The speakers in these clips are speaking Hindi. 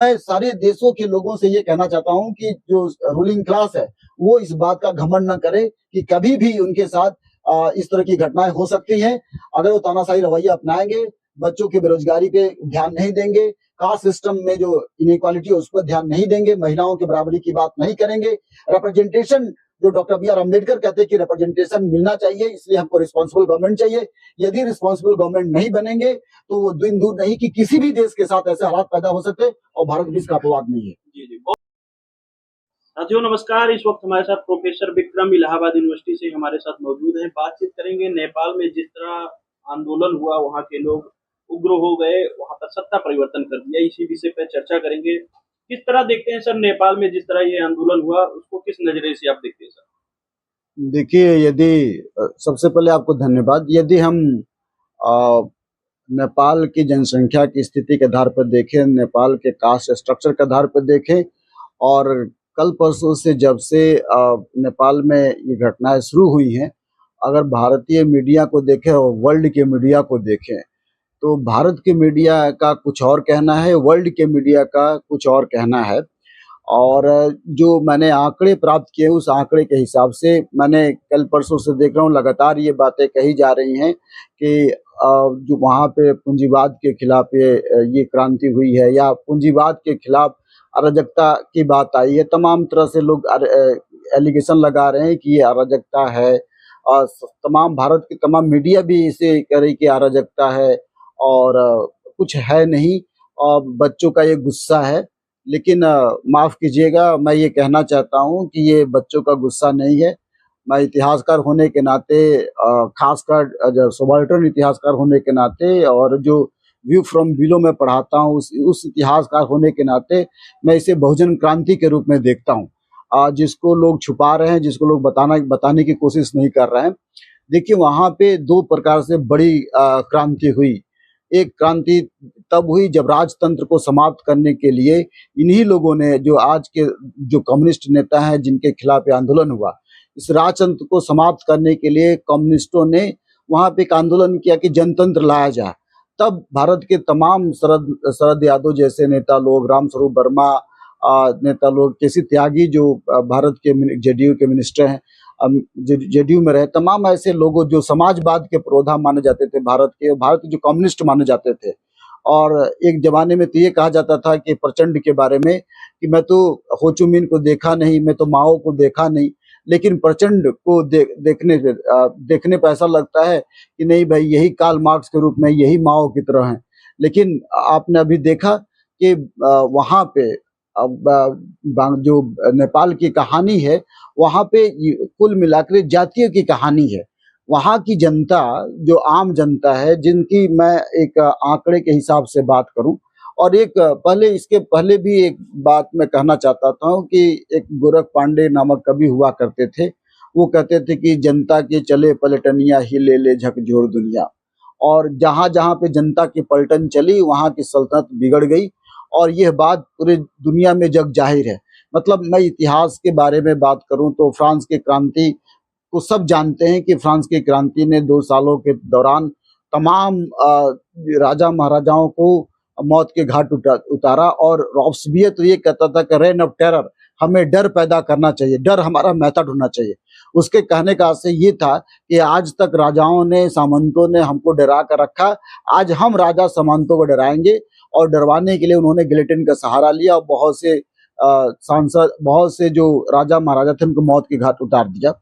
मैं सारे देशों के लोगों से ये कहना चाहता हूँ कि जो रूलिंग क्लास है, वो इस बात का घमंड ना करे कि कभी भी उनके साथ इस तरह की घटनाएँ हो सकती हैं। अगर वो तानाशाही रवैया अपनाएँगे, बच्चों की बेरोज़गारी पे ध्यान नहीं देंगे, कास्ट सिस्टम में जो इनइक्वालिटी है उस पर ध्यान नहीं देंगे, महिलाओं की बराबरी की बात नहीं करेंगे, रिप्रेजेंटेशन जो डॉक्टर बी आर अम्बेडकर कहते हैं कि रिप्रेजेंटेशन मिलना चाहिए, इसलिए हमको रिस्पांसिबल गवर्नमेंट चाहिए। यदि रिस्पांसिबल गवर्नमेंट नहीं बनेंगे, तो वो दिन दूर नहीं कि किसी भी देश के साथ ऐसे हालात पैदा हो सकते हैं और भारत भी इसका अपवाद नहीं है। जी जी। साथियों नमस्कार। इस वक्त हमारे साथ प्रोफेसर विक्रम इलाहाबाद यूनिवर्सिटी से हमारे साथ मौजूद हैं। बातचीत करेंगे नेपाल में जिस तरह आंदोलन हुआ, वहाँ के लोग उग्र हो गए, वहाँ पर सत्ता परिवर्तन कर दिया, इसी विषय पर चर्चा करेंगे। किस तरह देखते हैं सर नेपाल में जिस तरह ये आंदोलन हुआ, उसको किस नजरिए से आप देखते हैं सर? देखिए, यदि सबसे पहले आपको धन्यवाद। यदि हम नेपाल की जनसंख्या की स्थिति के आधार पर देखें, नेपाल के कास्ट स्ट्रक्चर के आधार पर देखें और कल परसों से जब से नेपाल में ये घटनाएं शुरू हुई हैं, अगर भारतीय मीडिया को देखें और वर्ल्ड के मीडिया को देखें, तो भारत के मीडिया का कुछ और कहना है, वर्ल्ड के मीडिया का कुछ और कहना है। और जो मैंने आंकड़े प्राप्त किए, उस आंकड़े के हिसाब से मैंने कल परसों से देख रहा हूँ, लगातार ये बातें कही जा रही हैं कि जो वहाँ पे पूंजीवाद के खिलाफ ये क्रांति हुई है या पूंजीवाद के खिलाफ अराजकता की बात आई है। तमाम तरह से लोग एलिगेशन लगा रहे हैं कि ये अराजकता है और तमाम भारत की तमाम मीडिया भी इसे कह रही कि अराजकता है और कुछ है नहीं और बच्चों का ये गुस्सा है। लेकिन माफ़ कीजिएगा, मैं ये कहना चाहता हूँ कि ये बच्चों का गुस्सा नहीं है। मैं इतिहासकार होने के नाते खासकर सबाल्टर्न इतिहासकार होने के नाते और जो व्यू फ्रॉम बिलो में पढ़ाता हूँ उस इतिहासकार होने के नाते मैं इसे बहुजन क्रांति के रूप में देखता हूँ। जिसको लोग छुपा रहे हैं, जिसको लोग बताने की कोशिश नहीं कर रहे हैं। देखिए, वहाँ पे 2 प्रकार से बड़ी क्रांति हुई। एक क्रांति तब हुई जब राजतंत्र को समाप्त करने के लिए इन्हीं लोगों ने, जो आज के जो कम्युनिस्ट नेता हैं जिनके खिलाफ ये आंदोलन हुआ, इस राजतंत्र को समाप्त करने के लिए कम्युनिस्टों ने वहाँ पे एक आंदोलन किया कि जनतंत्र लाया जाए। तब भारत के तमाम शरद यादव जैसे नेता लोग, रामस्वरूप वर्मा नेता लोग, केसी त्यागी जो भारत के जेडीयू के मिनिस्टर हैं, जेडीयू में रहे, तमाम ऐसे लोगों जो समाजवाद के पुरोधा माने जाते थे, भारत के जो कम्युनिस्ट माने जाते थे। और एक जमाने में तो ये कहा जाता था कि प्रचंड के बारे में कि मैं तो हो ची मिन्ह को देखा नहीं, मैं तो माओ को देखा नहीं, लेकिन प्रचंड को देखने पे ऐसा लगता है कि नहीं भाई, यही कार्ल मार्क्स के रूप में, यही माओ की तरह हैं। लेकिन आपने अभी देखा कि वहाँ पे जो नेपाल की कहानी है, वहाँ पे कुल मिलाकर जातियों की कहानी है। वहाँ की जनता, जो आम जनता है, जिनकी मैं एक आंकड़े के हिसाब से बात करूं, और इसके पहले भी एक बात मैं कहना चाहता था कि एक गोरख पांडे नामक कवि हुआ करते थे। वो कहते थे कि जनता के चले पलटनिया ही ले ले झकझोर दुनिया। और जहां जहां पे जनता की पलटन चली, वहां की सल्तनत बिगड़ गई और यह बात पूरे दुनिया में जग जाहिर है। मतलब मैं इतिहास के बारे में बात करूं तो फ्रांस की क्रांति को सब जानते हैं कि फ्रांस की क्रांति ने 2 सालों के दौरान तमाम राजा महाराजाओं को मौत के घाट उतारा। और रॉब्सपियर तो ये कहता था कि रेन ऑफ टेरर, हमें डर पैदा करना चाहिए, डर हमारा मेथड होना चाहिए। उसके कहने का आशय ये था कि आज तक राजाओं ने, सामंतों ने हमको डरा कर रखा, आज हम राजा सामंतों को डराएंगे। और डरवाने के लिए उन्होंने गिलेटिन का सहारा लिया और बहुत से सांसद, बहुत से जो राजा महाराजा थे उनको मौत के घाट उतार दिया।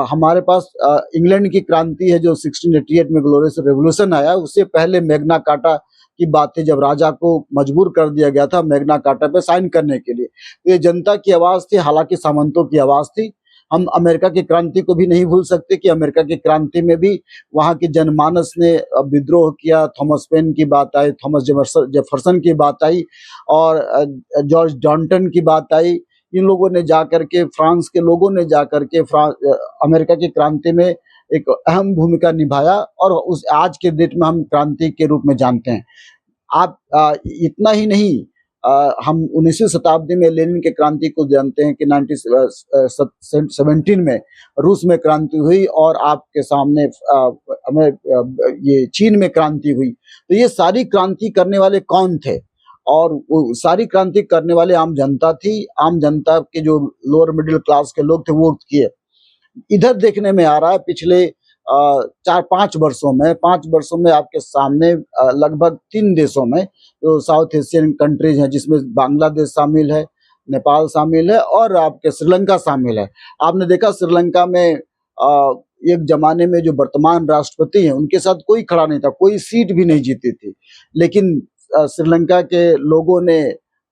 हमारे पास इंग्लैंड की क्रांति है जो 1688 में ग्लोरियस रेवोल्यूशन आया। उससे पहले मैग्ना कार्टा की बात थी, जब राजा को मजबूर कर दिया गया था मैग्ना कार्टा पे साइन करने के लिए। तो ये जनता की आवाज थी, हालांकि सामंतों की आवाज थी। हम अमेरिका की क्रांति को भी नहीं भूल सकते कि अमेरिका की क्रांति में भी वहाँ के जनमानस ने विद्रोह किया। थॉमस पेन की बात आई, थॉमस जेफरसन की बात आई और जॉर्ज डॉन्टन की बात आई। इन लोगों ने जाकर के, फ्रांस के लोगों ने जाकर के अमेरिका की क्रांति में एक अहम भूमिका निभाया और उस आज के डेट में हम क्रांति के रूप में जानते हैं। आप इतना ही नहीं, हम 19वीं शताब्दी में लेनिन के क्रांति को जानते हैं कि 1917 में रूस में क्रांति हुई और आपके सामने ये चीन में क्रांति हुई। तो ये सारी क्रांति करने वाले कौन थे? और वो सारी क्रांति करने वाले आम जनता थी। आम जनता के जो लोअर मिडिल क्लास के लोग थे वो किए। इधर देखने में आ रहा है पिछले 5 वर्षों में आपके सामने लगभग 3 देशों में जो साउथ एशियन कंट्रीज हैं, जिसमें बांग्लादेश शामिल है, नेपाल शामिल है और आपके श्रीलंका शामिल है। आपने देखा श्रीलंका में एक जमाने में जो वर्तमान राष्ट्रपति हैं उनके साथ कोई खड़ा नहीं था, कोई सीट भी नहीं जीती थी, लेकिन श्रीलंका के लोगों ने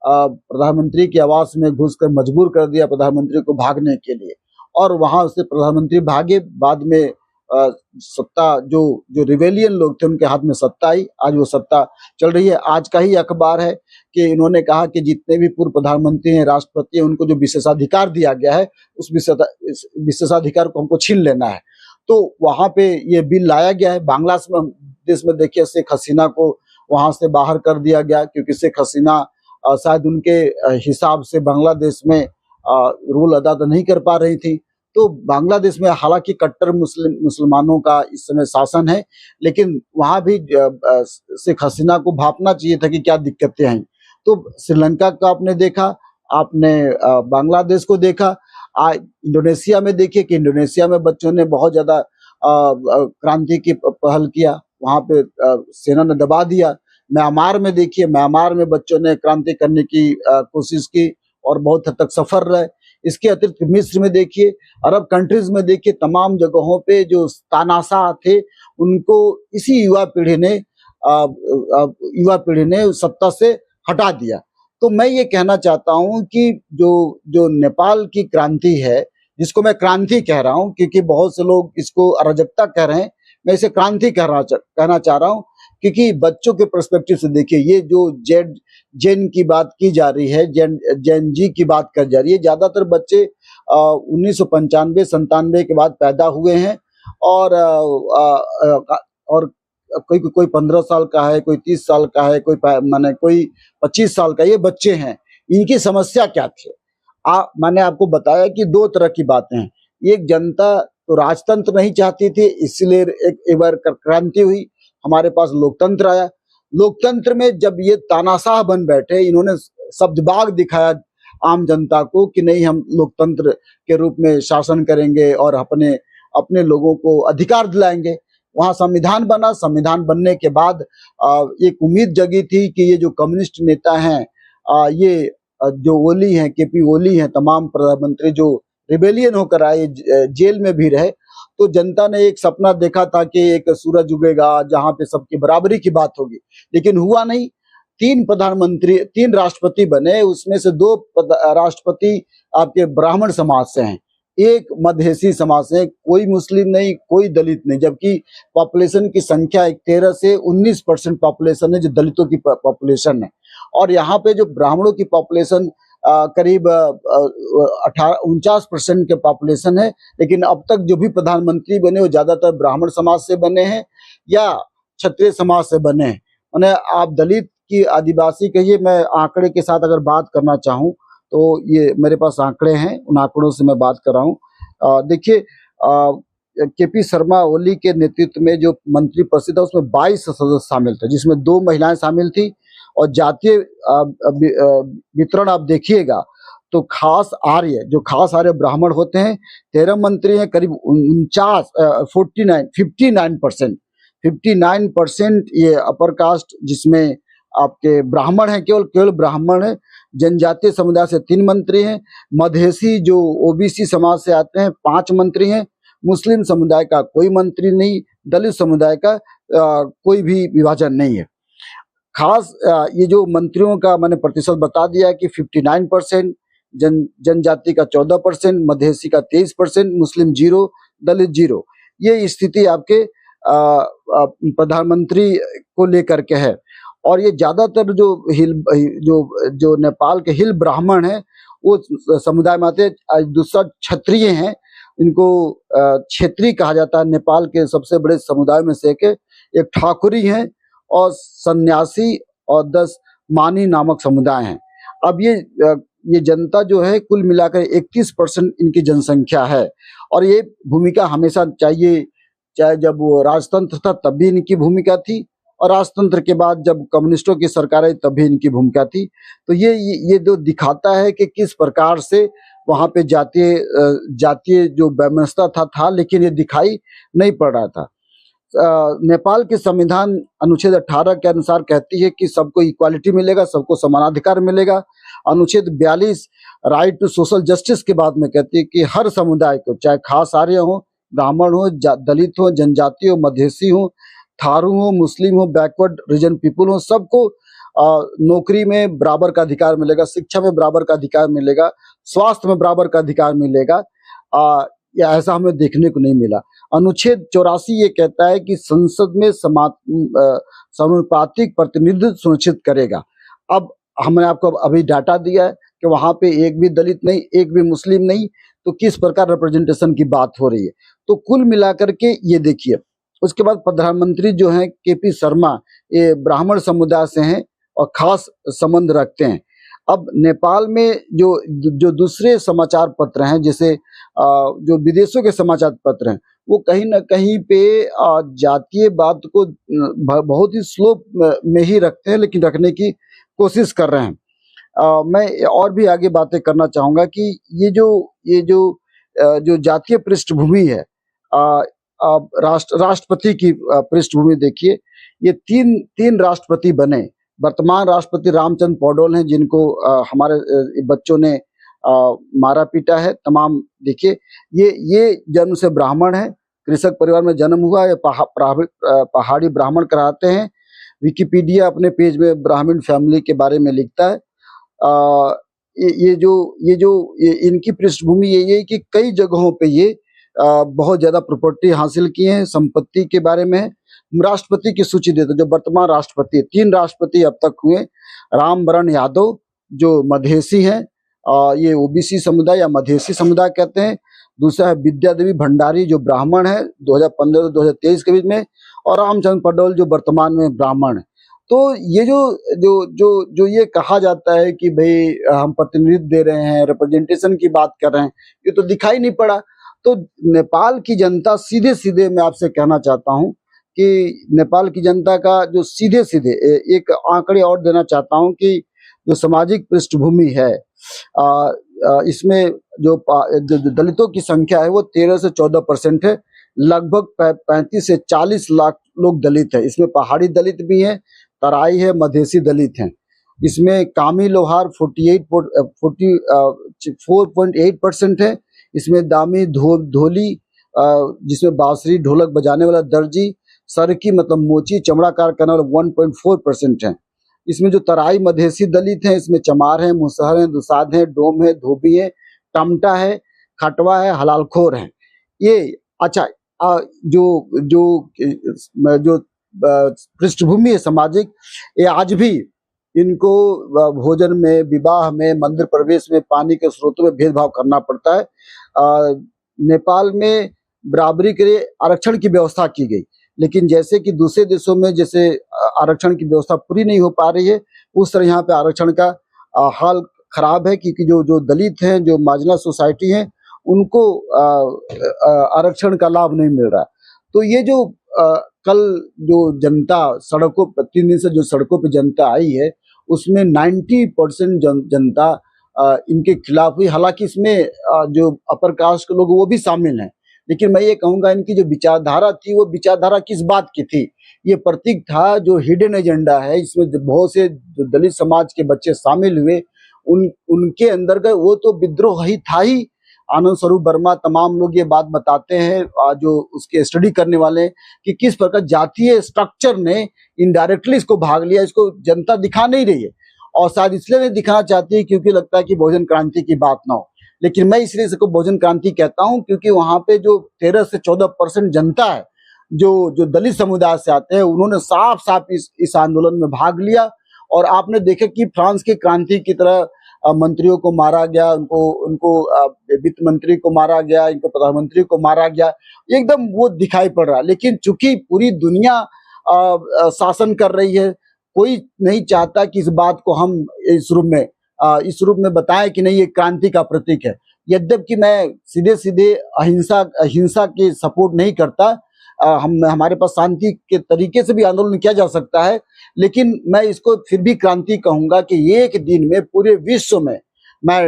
प्रधानमंत्री के आवास में घुसकर मजबूर कर दिया प्रधानमंत्री को भागने के लिए, और वहां से प्रधानमंत्री भागे। बाद में सत्ता जो रिवेलियन लोग थे उनके हाथ में सत्ता आई, आज वो सत्ता चल रही है। आज का ही अखबार है कि इन्होंने कहा कि जितने भी पूर्व प्रधानमंत्री हैं, राष्ट्रपति हैं, उनको जो विशेषाधिकार दिया गया है उस विशेषाधिकार को हमको छीन लेना है। तो वहां पे ये बिल लाया गया है। बांग्लादेश में देखिए शेख हसीना को वहां से बाहर कर दिया गया, क्योंकि शेख हसीना शायद उनके हिसाब से बांग्लादेश में रूल अदा तो नहीं कर पा रही थी। तो बांग्लादेश में हालांकि कट्टर मुसलमानों का इस समय शासन है, लेकिन वहां भी शेख हसीना को भापना चाहिए था कि क्या दिक्कतें हैं। तो श्रीलंका का आपने देखा, आपने बांग्लादेश को देखा, इंडोनेशिया में देखिए कि इंडोनेशिया में बच्चों ने बहुत ज्यादा क्रांति की पहल किया, वहां पे सेना ने दबा दिया। म्यांमार में देखिए, म्यांमार में बच्चों ने क्रांति करने की कोशिश की और बहुत हद तक सफल रहे। इसके अतिरिक्त मिस्र में देखिए, अरब कंट्रीज में देखिए, तमाम जगहों पे जो तानाशाह थे उनको इसी युवा पीढ़ी ने सत्ता से हटा दिया। तो मैं ये कहना चाहता हूं कि जो नेपाल की क्रांति है, जिसको मैं क्रांति कह रहा हूं क्योंकि बहुत से लोग इसको अराजकता कह रहे हैं, मैं इसे क्रांति कहना चाह रहा हूं, क्योंकि बच्चों के पर्सपेक्टिव से देखिए, ये जो जेन की बात की जा रही है, जेन जी की बात कर जा रही है, ज्यादातर बच्चे 1995-97 के बाद पैदा हुए हैं और कोई 15 साल का है, कोई 30 साल का है, कोई 25 साल का, ये बच्चे हैं। इनकी समस्या क्या थी? मैंने आपको बताया कि 2 तरह की बातें हैं। एक, जनता तो राजतंत्र नहीं चाहती थी, इसलिए एक बार क्रांति हुई, हमारे पास लोकतंत्र आया। लोकतंत्र में जब ये तानाशाह बन बैठे, इन्होंने शब्दबाग दिखाया आम जनता को कि नहीं, हम लोकतंत्र के रूप में शासन करेंगे और अपने लोगों को अधिकार दिलाएंगे। वहां संविधान बना। संविधान बनने के बाद एक उम्मीद जगी थी कि ये जो कम्युनिस्ट नेता हैं, ये जो ओली हैं, केपी ओली हैं, तमाम प्रधानमंत्री जो रिबेलियन होकर आए, जेल में भी रहे, तो जनता ने एक सपना देखा था कि एक सूरज उगेगा जहां पे सबकी बराबरी की बात होगी, लेकिन हुआ नहीं। 3 राष्ट्रपति बने, उसमें से 2 राष्ट्रपति आपके ब्राह्मण समाज से हैं, एक मधेसी समाज से, कोई मुस्लिम नहीं, कोई दलित नहीं, जबकि पॉपुलेशन की संख्या 13 से 19% पॉपुलेशन है जो दलितों की पॉपुलेशन है। और यहाँ पे जो ब्राह्मणों की पॉपुलेशन करीब 49% के पॉपुलेशन है, लेकिन अब तक जो भी प्रधानमंत्री बने वो ज्यादातर ब्राह्मण समाज से बने हैं या क्षत्रिय समाज से बने हैं। मैंने आप दलित की, आदिवासी कहिए, मैं आंकड़े के साथ अगर बात करना चाहूँ तो ये मेरे पास आंकड़े हैं, उन आंकड़ों से मैं बात कर रहा हूँ। देखिए, केपी शर्मा ओली के नेतृत्व में जो मंत्री परिषद है उसमें 22 सदस्य शामिल थे, जिसमें 2 महिलाएं शामिल थी। और जातीय वितरण आप देखिएगा तो खास आर्य ब्राह्मण होते हैं, 13 मंत्री हैं, करीब 59% ये अपर कास्ट, जिसमें आपके ब्राह्मण हैं, केवल ब्राह्मण है। जनजातीय समुदाय से 3 मंत्री हैं, मधेसी जो ओबीसी समाज से आते हैं 5 मंत्री हैं, मुस्लिम समुदाय का कोई मंत्री नहीं, दलित समुदाय का कोई भी विभाजन नहीं है। खास ये जो मंत्रियों का मैंने प्रतिशत बता दिया कि 59%, जनजाति का 14%, मधेसी का 23%, मुस्लिम 0, दलित 0। ये स्थिति आपके प्रधानमंत्री को लेकर के है। और ये ज्यादातर जो नेपाल के हिल ब्राह्मण हैं वो समुदाय में आते हैं। दूसरा क्षत्रिय हैं, इनको क्षेत्रीय कहा जाता है। नेपाल के सबसे बड़े समुदाय में से एक ठाकुरी हैं और सन्यासी और 10 मानी नामक समुदाय हैं। अब ये जनता जो है कुल मिलाकर 31% इनकी जनसंख्या है, और ये भूमिका हमेशा चाहिए, चाहे जब वो राजतंत्र था तब भी इनकी भूमिका थी और राजतंत्र के बाद जब कम्युनिस्टों की सरकार आई तब भी इनकी भूमिका थी। तो ये जो दिखाता है कि किस प्रकार से वहाँ पे जातीय जो वैमनस्यता था, लेकिन ये दिखाई नहीं पड़ रहा था। नेपाल के संविधान अनुच्छेद 18 के अनुसार कहती है कि सबको इक्वालिटी मिलेगा, सबको समानाधिकार मिलेगा। अनुच्छेद 42 राइट टू सोशल जस्टिस के बाद में कहती है कि हर समुदाय को, चाहे खास आर्य हो, ब्राह्मण हो, दलित हो, जनजाति हो, मधेसी हो, थारू हो, मुस्लिम हो, बैकवर्ड रीजन पीपुल हो, सबको नौकरी में बराबर का अधिकार मिलेगा, शिक्षा में बराबर का अधिकार मिलेगा, स्वास्थ्य में बराबर का अधिकार मिलेगा। या ऐसा हमें देखने को नहीं मिला। अनुच्छेद 84 ये कहता है कि संसद में समानुपातिक प्रतिनिधित्व सुनिश्चित करेगा। अब हमने आपको अभी डाटा दिया है कि वहां पे एक भी दलित नहीं, एक भी मुस्लिम नहीं, तो किस प्रकार रिप्रेजेंटेशन की बात हो रही है। तो कुल मिलाकर के ये देखिए, उसके बाद प्रधानमंत्री जो हैं केपी शर्मा, ये ब्राह्मण समुदाय से हैं और खास संबंध रखते हैं। अब नेपाल में जो दूसरे समाचार पत्र हैं, जैसे जो विदेशों के समाचार पत्र हैं, वो कहीं ना कहीं पे जातीयवाद को बहुत ही स्लो में ही रखते हैं, लेकिन रखने की कोशिश कर रहे हैं। मैं और भी आगे बातें करना चाहूंगा कि ये जो जातीय पृष्ठभूमि है, राष्ट्रपति की पृष्ठभूमि देखिए, ये तीन राष्ट्रपति बने। वर्तमान राष्ट्रपति रामचंद्र पौडोल हैं, जिनको हमारे बच्चों ने मारा पीटा है तमाम। देखिए, ये जन्म से ब्राह्मण है, कृषक परिवार में जन्म हुआ, ये पहाड़ी ब्राह्मण कराते हैं। विकिपीडिया अपने पेज में ब्राह्मण फैमिली के बारे में लिखता है। ये इनकी पृष्ठभूमि ये है कि कई जगहों पे ये बहुत ज्यादा प्रॉपर्टी हासिल किए हैं, संपत्ति के बारे में है। राष्ट्रपति की सूची देते, जो वर्तमान राष्ट्रपति, 3 राष्ट्रपति अब तक हुए। रामवरण यादव जो मधेसी हैं, ये ओबीसी समुदाय या मधेसी समुदाय कहते हैं। दूसरा है विद्या देवी भंडारी जो ब्राह्मण है, 2015 से 2023 के बीच में, और रामचंद्र पौडोल जो वर्तमान में ब्राह्मण है। तो ये जो ये कहा जाता है कि भाई हम प्रतिनिधित्व दे रहे हैं, रिप्रेजेंटेशन की बात कर रहे हैं, ये तो दिखाई नहीं पड़ा। तो नेपाल की जनता, सीधे सीधे मैं आपसे कहना चाहता हूं कि नेपाल की जनता का जो सीधे सीधे एक आंकड़े और देना चाहता हूं कि जो सामाजिक पृष्ठभूमि है, इसमें जो दलितों की संख्या है वो 13 से 14% है। लगभग 35 से 40 लाख लोग दलित हैं। इसमें पहाड़ी दलित भी हैं, तराई है, मधेसी दलित हैं। इसमें कामी लोहार 4.8% है। इसमें दामी धोली, जिसमें बांसुरी ढोलक बजाने वाला दर्जी, सरकी मतलब मोची चमड़ा कार्य करने वाला 1.4% है। इसमें जो तराई मधेसी दलित हैं, इसमें चमार है, मुसहर है, दुसाध है, डोम है, धोबी है, टमटा है, खटवा है, हलालखोर है। ये अच्छा, जो पृष्ठभूमि है सामाजिक, ये आज भी इनको भोजन में, विवाह में, मंदिर प्रवेश में, पानी के स्रोतों में भेदभाव करना पड़ता है। नेपाल में बराबरी के लिए आरक्षण की व्यवस्था की गई, लेकिन जैसे कि दूसरे देशों में जैसे आरक्षण की व्यवस्था पूरी नहीं हो पा रही है, उस तरह यहाँ पे आरक्षण का हाल खराब है, क्योंकि जो दलित हैं, जो मार्जिनल सोसाइटी हैं, उनको आरक्षण का लाभ नहीं मिल रहा। तो ये जो कल जो जनता सड़कों पर 3 दिन से जो सड़कों पर जनता आई है, उसमें 90% जनता इनके खिलाफ हुई। हालांकि इसमें जो अपर कास्ट के लोग वो भी शामिल हैं, लेकिन मैं ये कहूंगा इनकी जो विचारधारा थी, वो विचारधारा किस बात की थी? ये प्रतीक था जो हिडन एजेंडा है। इसमें बहुत से जो दलित समाज के बच्चे शामिल हुए, उनके अंदर का वो तो विद्रोह ही था ही। आनंद स्वरूप वर्मा, तमाम लोग ये बात बताते हैं, जो उसके स्टडी करने वाले, कि किस प्रकार जातीय स्ट्रक्चर ने इनडायरेक्टली इसको भाग लिया। इसको जनता दिखा नहीं रही है, और शायद इसलिए नहीं दिखाना चाहती है क्योंकि लगता है कि भोजन क्रांति की बात ना हो। लेकिन मैं इसलिए इसको भोजन क्रांति कहता हूं क्योंकि वहां पे जो 13 से 14% जनता है, जो दलित समुदाय से आते हैं, उन्होंने साफ साफ इस आंदोलन में भाग लिया। और आपने देखा कि फ्रांस की क्रांति की तरह मंत्रियों को मारा गया, उनको वित्त मंत्री को मारा गया, इनको प्रधानमंत्री को मारा गया, एकदम वो दिखाई पड़ रहा। लेकिन चूंकि पूरी दुनिया शासन कर रही है, कोई नहीं चाहता कि इस बात को हम इस रूप में बताएं कि नहीं ये क्रांति का प्रतीक है। यद्यपि मैं सीधे सीधे हिंसा की सपोर्ट नहीं करता, हम हमारे पास शांति के तरीके से भी आंदोलन किया जा सकता है, लेकिन मैं इसको फिर भी क्रांति कहूंगा कि एक दिन में पूरे विश्व में मैं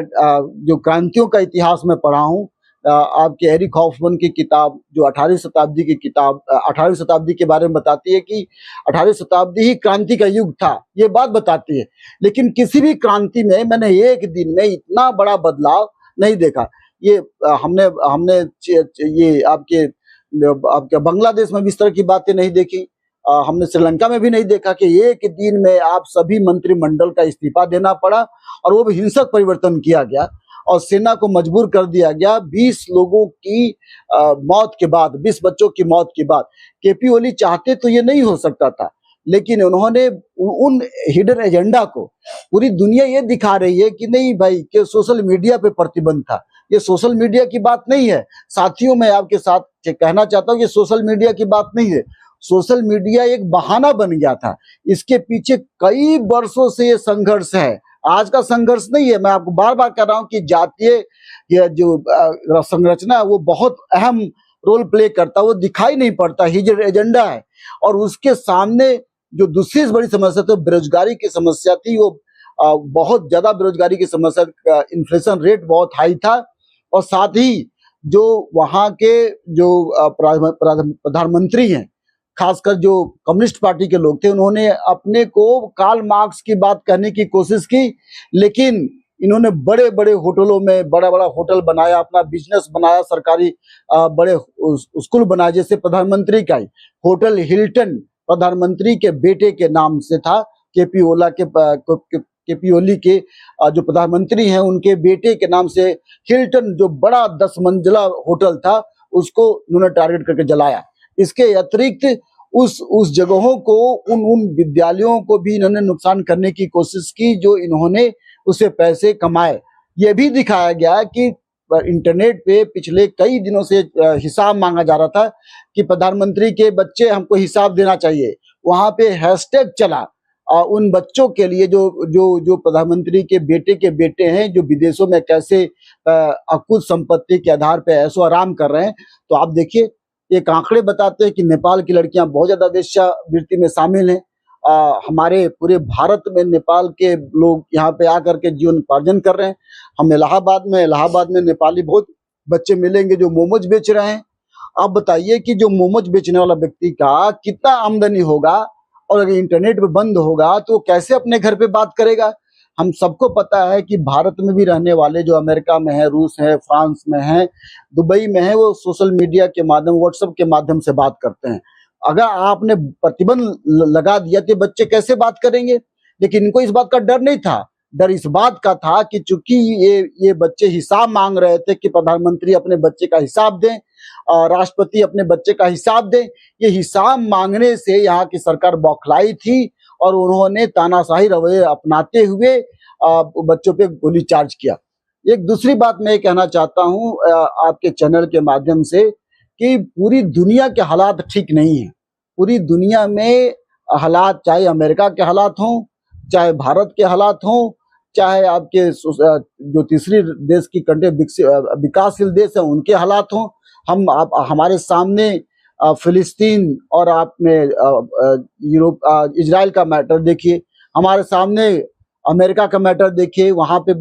जो क्रांतियों का इतिहास में पढ़ा हूँ, आपके एरिक हॉफमैन की किताब जो 18वीं शताब्दी की किताब 18वीं शताब्दी के बारे में बताती है कि 18वीं शताब्दी ही क्रांति का युग था, ये बात बताती है। लेकिन किसी भी क्रांति में मैंने एक दिन में इतना बड़ा बदलाव नहीं देखा। ये हमने हमने ये आपके बांग्लादेश में भी इस तरह की बातें नहीं देखी। हमने श्रीलंका में भी नहीं देखा कि एक दिन में आप सभी मंत्रिमंडल का इस्तीफा देना पड़ा और वो भी हिंसक परिवर्तन किया गया और सेना को मजबूर कर दिया गया। 20 लोगों की मौत के बाद, 20 बच्चों की मौत के बाद केपी ओली चाहते तो ये नहीं हो सकता था, लेकिन उन्होंने उन हिडन एजेंडा को, पूरी दुनिया ये दिखा रही है कि नहीं भाई कि सोशल मीडिया पे प्रतिबंध था। ये सोशल मीडिया की बात नहीं है साथियों, मैं आपके साथ कहना चाहता हूँ कि सोशल मीडिया की बात नहीं है। सोशल मीडिया एक बहाना बन गया था, इसके पीछे कई वर्षों से ये संघर्ष है, आज का संघर्ष नहीं है। मैं आपको बार बार कह रहा हूं कि जातीय जो संरचना है वो बहुत अहम रोल प्ले करता है, वो दिखाई नहीं पड़ता, हिडन एजेंडा है। और उसके सामने जो दूसरी बड़ी समस्या तो बेरोजगारी की समस्या थी, वो बहुत ज्यादा बेरोजगारी की समस्या, इन्फ्लेशन रेट बहुत हाई था और साथ ही जो वहां के जो प्रधानमंत्री हैं, खासकर जो कम्युनिस्ट पार्टी के लोग थे, उन्होंने अपने को कार्ल मार्क्स की बात कहने की कोशिश की, लेकिन इन्होंने बड़े बड़े होटलों में बड़ा बड़ा होटल बनाया, अपना बिजनेस बनाया, सरकारी बड़े स्कूल बनाए, जैसे प्रधानमंत्री का ही होटल हिल्टन प्रधानमंत्री के बेटे के नाम से था। केपी ओली के जो प्रधानमंत्री हैं उनके बेटे के नाम से हिल्टन, जो बड़ा 10 मंजिला होटल था, उसको उन्होंने टारगेट करके जलाया। इसके अतिरिक्त उस जगहों को, उन विद्यालयों को भी इन्होंने नुकसान करने की कोशिश की जो इन्होंने उससे पैसे कमाए। यह भी दिखाया गया कि इंटरनेट पे पिछले कई दिनों से हिसाब मांगा जा रहा था कि प्रधानमंत्री के बच्चे हमको हिसाब देना चाहिए। वहां पे हैशटैग चला उन बच्चों के लिए जो प्रधानमंत्री के बेटे हैं, जो विदेशों में कैसे अकुत संपत्ति के आधार पे ऐशो आराम कर रहे हैं। तो आप देखिए, एक आंकड़े बताते हैं कि नेपाल की लड़कियां बहुत ज्यादा वेश्यावृत्ति में शामिल हैं। हमारे पूरे भारत में नेपाल के लोग यहाँ पे आकर के जीवनोपार्जन कर रहे हैं। हम इलाहाबाद में नेपाली बहुत बच्चे मिलेंगे जो मोमोज बेच रहे हैं। आप बताइए कि जो मोमोज बेचने वाला व्यक्ति का कितना आमदनी होगा, और अगर इंटरनेट पे बंद होगा तो कैसे अपने घर पे बात करेगा। हम सबको पता है कि भारत में भी रहने वाले जो अमेरिका में है, रूस है, फ्रांस में है, दुबई में है, वो सोशल मीडिया के माध्यम, व्हाट्सएप के माध्यम से बात करते हैं। अगर आपने प्रतिबंध लगा दिया तो बच्चे कैसे बात करेंगे। लेकिन इनको इस बात का डर नहीं था, डर इस बात का था कि चूंकि ये बच्चे हिसाब मांग रहे थे कि प्रधानमंत्री अपने बच्चे का हिसाब दें, राष्ट्रपति अपने बच्चे का हिसाब दें। ये हिसाब मांगने से यहाँ की सरकार बौखलाई थी और उन्होंने तानाशाही रवैये अपनाते हुए बच्चों पे गोली चार्ज किया। एक दूसरी बात मैं कहना चाहता हूँ आपके चैनल के माध्यम से कि पूरी दुनिया के हालात ठीक नहीं है। पूरी दुनिया में हालात, चाहे अमेरिका के हालात हों, चाहे भारत के हालात हों, चाहे आपके जो तीसरी देश की कंट्री विकासशील देश है उनके हालात हों, हमारे सामने फिलिस्तीन और आपने इजराइल का मैटर देखिए, हमारे सामने अमेरिका का मैटर देखिए। वहां पे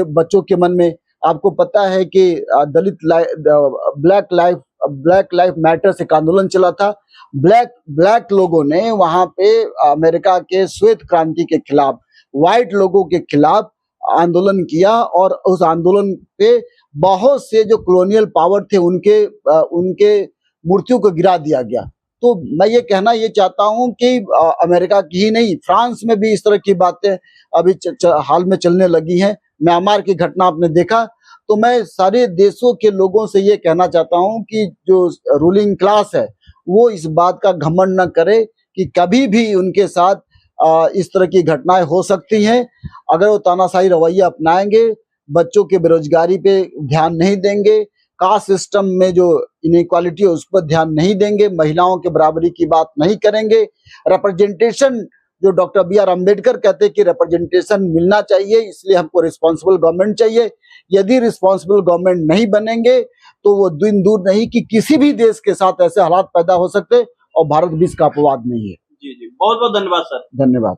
बच्चों के मन में, आपको पता है कि ब्लैक लाइफ मैटर एक आंदोलन चला था। ब्लैक लोगों ने वहां पे अमेरिका के श्वेत क्रांति के खिलाफ, व्हाइट लोगों के खिलाफ आंदोलन किया और उस आंदोलन पे बहुत से जो कॉलोनियल पावर थे उनके मूर्तियों को गिरा दिया गया। तो मैं ये चाहता हूं कि अमेरिका की ही नहीं, फ्रांस में भी इस तरह की बातें अभी हाल में चलने लगी हैं। म्यांमार की घटना आपने देखा। तो मैं सारे देशों के लोगों से ये कहना चाहता हूं कि जो रूलिंग क्लास है वो इस बात का घमंड न करे कि कभी भी उनके साथ इस तरह की घटनाएं हो सकती हैं। अगर वो तानाशाही रवैया अपनाएंगे, बच्चों के बेरोजगारी पे ध्यान नहीं देंगे, कास्ट सिस्टम में जो इनइक्वालिटी है उस पर ध्यान नहीं देंगे, महिलाओं के बराबरी की बात नहीं करेंगे, रिप्रेजेंटेशन जो डॉक्टर बी आर अम्बेडकर कहते हैं कि रिप्रेजेंटेशन मिलना चाहिए, इसलिए हमको रिस्पॉन्सिबल गवर्नमेंट चाहिए। यदि रिस्पॉन्सिबल गवर्नमेंट नहीं बनेंगे तो वो दिन दूर नहीं कि किसी भी देश के साथ ऐसे हालात पैदा हो सकते, और भारत भी इसका अपवाद नहीं है। जी जी, बहुत बहुत धन्यवाद सर। धन्यवाद।